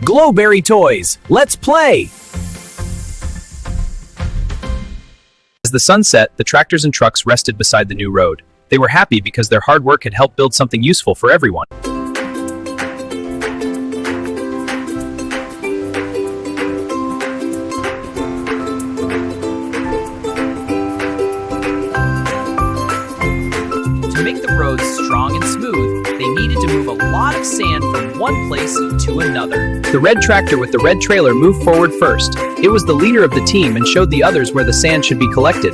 Glowberry toys, let's play! As the sun set, the tractors and trucks rested beside the new road. They were happy because their hard work had helped build something useful for everyone. To make the roads strong and smooth, they needed to move a lot of sand from one place to another. The red tractor with the red trailer moved forward first. It was the leader of the team and showed the others where the sand should be collected.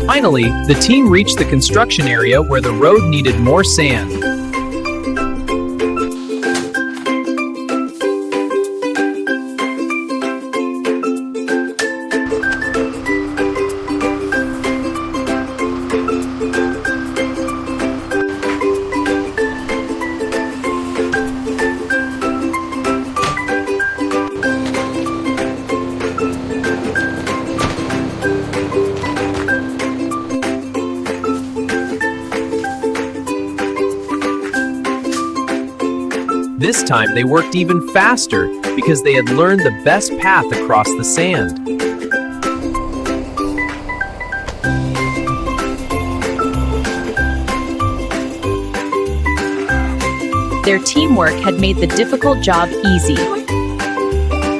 Finally, the team reached the construction area where the road needed more sand. This time they worked even faster because they had learned the best path across the sand. Their teamwork had made the difficult job easy.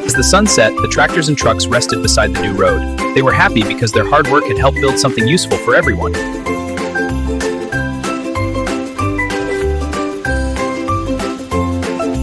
As the sun set, the tractors and trucks rested beside the new road. They were happy because their hard work had helped build something useful for everyone.